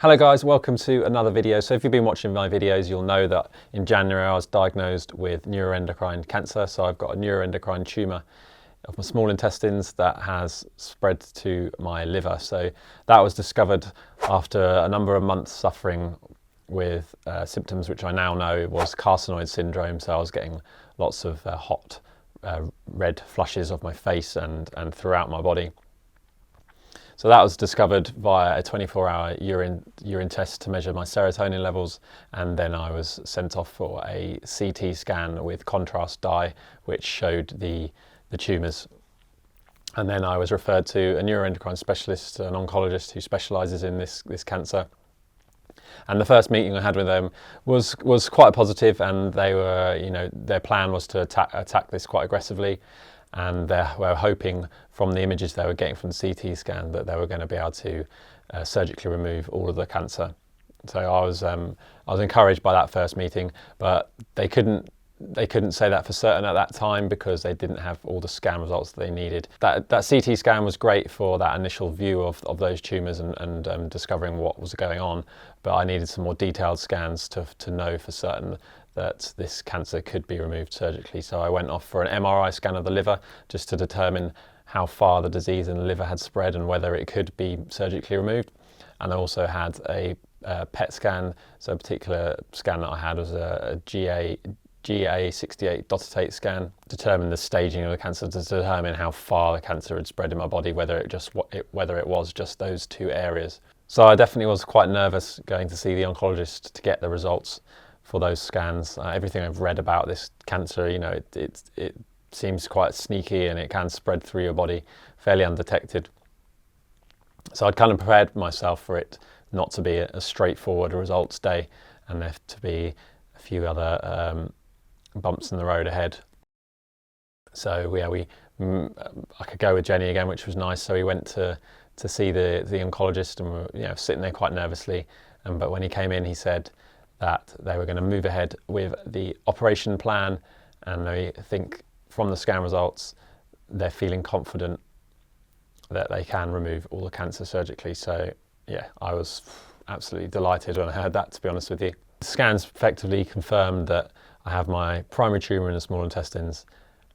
Hello guys, welcome to another video. So if you've been watching my videos, you'll know that in January I was diagnosed with neuroendocrine cancer. So I've got a neuroendocrine tumour of my small intestines that has spread to my liver. So that was discovered after a number of months suffering with symptoms which I now know was carcinoid syndrome. So I was getting lots of hot red flushes of my face and throughout my body. So that was discovered via a 24-hour urine test to measure my serotonin levels, and then I was sent off for a CT scan with contrast dye, which showed the tumours. And then I was referred to a neuroendocrine specialist, an oncologist who specialises in this cancer. And the first meeting I had with them was quite positive, and they were, their plan was to attack this quite aggressively. And they were hoping from the images they were getting from the CT scan that they were going to be able to surgically remove all of the cancer. So I was encouraged by that first meeting, but they couldn't say that for certain at that time because they didn't have all the scan results that they needed. That CT scan was great for that initial view of those tumours and discovering what was going on, but I needed some more detailed scans to know for certain that this cancer could be removed surgically. So I went off for an MRI scan of the liver just to determine how far the disease in the liver had spread and whether it could be surgically removed. And I also had a PET scan. So a particular scan that I had was a Ga-68 DOTATAte scan, determine the staging of the cancer to determine how far the cancer had spread in my body, whether it was just those two areas. So I definitely was quite nervous going to see the oncologist to get the results for those scans. Everything I've read about this cancer, it seems quite sneaky and it can spread through your body fairly undetected. So I'd kind of prepared myself for it not to be a straightforward results day and there to be a few other bumps in the road ahead. So yeah, I could go with Jenny again, which was nice. So we went to see the oncologist and we were sitting there quite nervously. But when he came in, he said that they were going to move ahead with the operation plan, and they think from the scan results they're feeling confident that they can remove all the cancer surgically. So yeah, I was absolutely delighted when I heard that, to be honest with you. The scans effectively confirmed that I have my primary tumour in the small intestines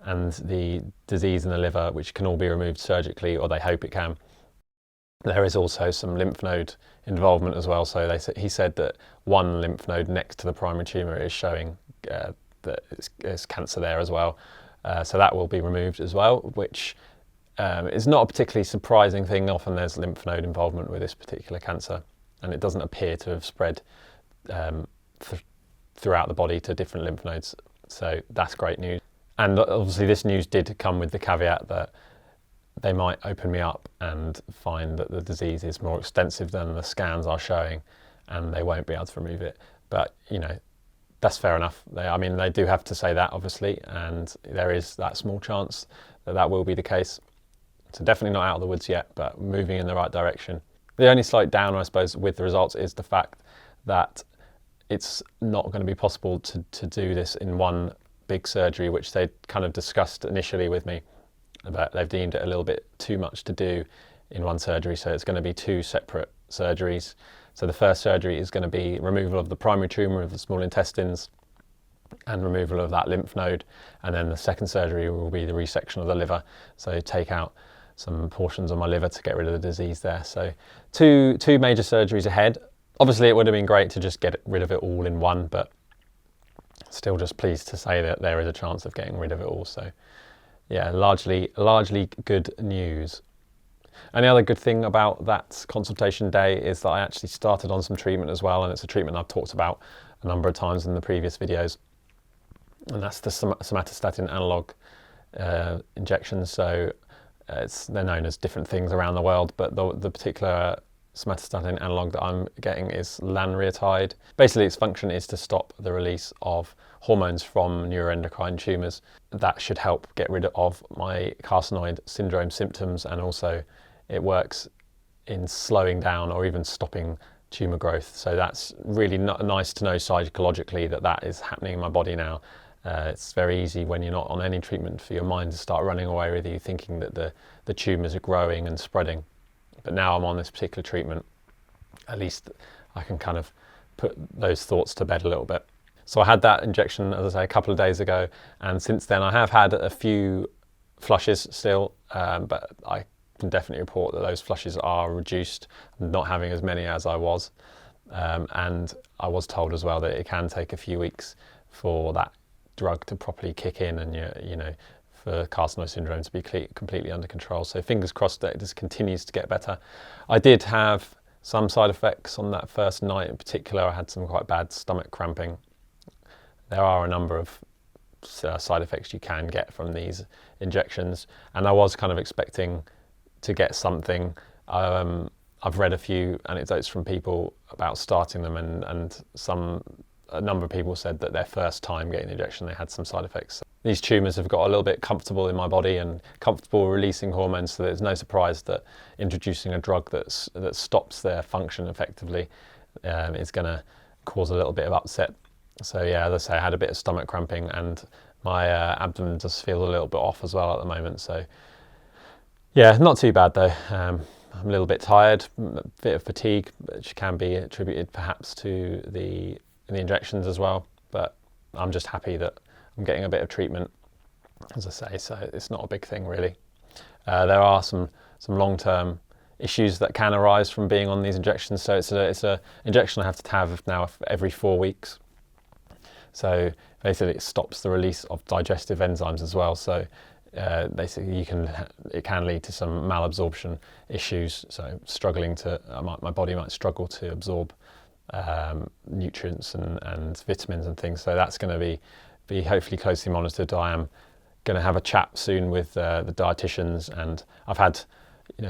and the disease in the liver, which can all be removed surgically, or they hope it can. There is also some lymph node involvement as well. So he said that one lymph node next to the primary tumour is showing that there's cancer there as well. So that will be removed as well, which is not a particularly surprising thing. Often there's lymph node involvement with this particular cancer, and it doesn't appear to have spread throughout the body to different lymph nodes. So that's great news. And obviously this news did come with the caveat that they might open me up and find that the disease is more extensive than the scans are showing and they won't be able to remove it. But, that's fair enough. They do have to say that, obviously, and there is that small chance that will be the case. So definitely not out of the woods yet, but moving in the right direction. The only slight downer, I suppose, with the results is the fact that it's not going to be possible to do this in one big surgery, which they kind of discussed initially with me. But they've deemed it a little bit too much to do in one surgery, so it's going to be two separate surgeries. So the first surgery is going to be removal of the primary tumour of the small intestines and removal of that lymph node, and then the second surgery will be the resection of the liver, so take out some portions of my liver to get rid of the disease there. So two major surgeries ahead. Obviously it would have been great to just get rid of it all in one, but still just pleased to say that there is a chance of getting rid of it all. So yeah, largely good news. And the other good thing about that consultation day is that I actually started on some treatment as well, and it's a treatment I've talked about a number of times in the previous videos, and that's the somatostatin analog injections. So they're known as different things around the world, but the particular somatostatin analog that I'm getting is lanreotide. Basically its function is to stop the release of hormones from neuroendocrine tumours. That should help get rid of my carcinoid syndrome symptoms, and also it works in slowing down or even stopping tumour growth. So that's really nice to know psychologically that is happening in my body now. It's very easy when you're not on any treatment for your mind to start running away with you, thinking that the tumours are growing and spreading. But now I'm on this particular treatment, at least I can kind of put those thoughts to bed a little bit. So I had that injection, as I say, a couple of days ago, and since then I have had a few flushes still, but I can definitely report that those flushes are reduced. I'm not having as many as I was, and I was told as well that it can take a few weeks for that drug to properly kick in, and you know, for carcinoid syndrome to be completely under control. So fingers crossed that it just continues to get better. I did have some side effects on that first night in particular. I had some quite bad stomach cramping. There are a number of side effects you can get from these injections, and I was kind of expecting to get something. I've read a few anecdotes from people about starting them, and a number of people said that their first time getting the injection they had some side effects. These tumours have got a little bit comfortable in my body and comfortable releasing hormones, so there's no surprise that introducing a drug that stops their function effectively is going to cause a little bit of upset. So yeah, as I say, I had a bit of stomach cramping, and my abdomen does feel a little bit off as well at the moment. So yeah, not too bad though. I'm a little bit tired, a bit of fatigue, which can be attributed perhaps to the injections as well. But I'm just happy that I'm getting a bit of treatment, as I say, so it's not a big thing really. There are some long-term issues that can arise from being on these injections. So it's a injection I have to have now every 4 weeks. So basically it stops the release of digestive enzymes as well. So basically it can lead to some malabsorption issues. So my body might struggle to absorb nutrients and vitamins and things. So that's going to be hopefully closely monitored. I am going to have a chat soon with the dietitians, and I've had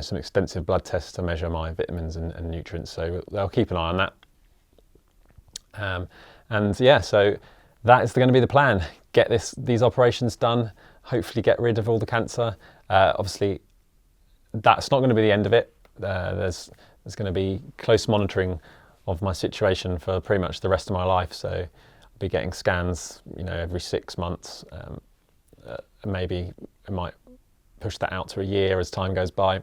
some extensive blood tests to measure my vitamins and nutrients. So they'll keep an eye on that. And yeah, so that is going to be the plan. Get these operations done, hopefully get rid of all the cancer. Obviously, that's not going to be the end of it. There's going to be close monitoring of my situation for pretty much the rest of my life. So I'll be getting scans, every 6 months. Maybe it might push that out to a year as time goes by.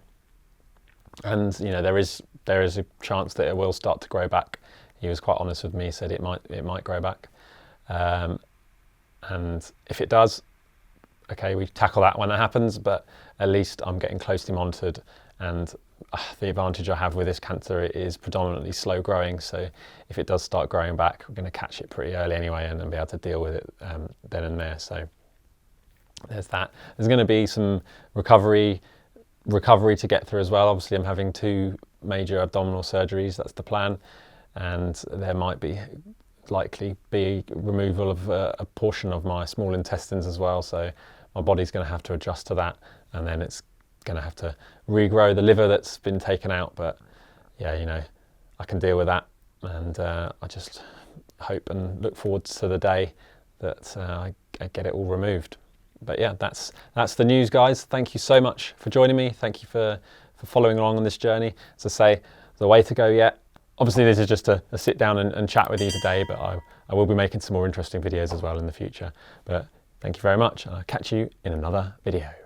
And there is a chance that it will start to grow back. He was quite honest with me, said it might grow back, and if it does, okay, we tackle that when that happens. But at least I'm getting closely monitored, and the advantage I have with this cancer is predominantly slow growing. So if it does start growing back, we're going to catch it pretty early anyway, and then be able to deal with it then and there. So there's that. There's going to be some recovery to get through as well. Obviously, I'm having 2 major abdominal surgeries. That's the plan. And there might likely be removal of a portion of my small intestines as well. So my body's going to have to adjust to that, and then it's going to have to regrow the liver that's been taken out. But yeah, I can deal with that, and I just hope and look forward to the day that I get it all removed. But yeah, that's the news, guys. Thank you so much for joining me. Thank you for following along on this journey. As I say, the way to go yet. Obviously, this is just a sit down and chat with you today, but I will be making some more interesting videos as well in the future. But thank you very much. I'll catch you in another video.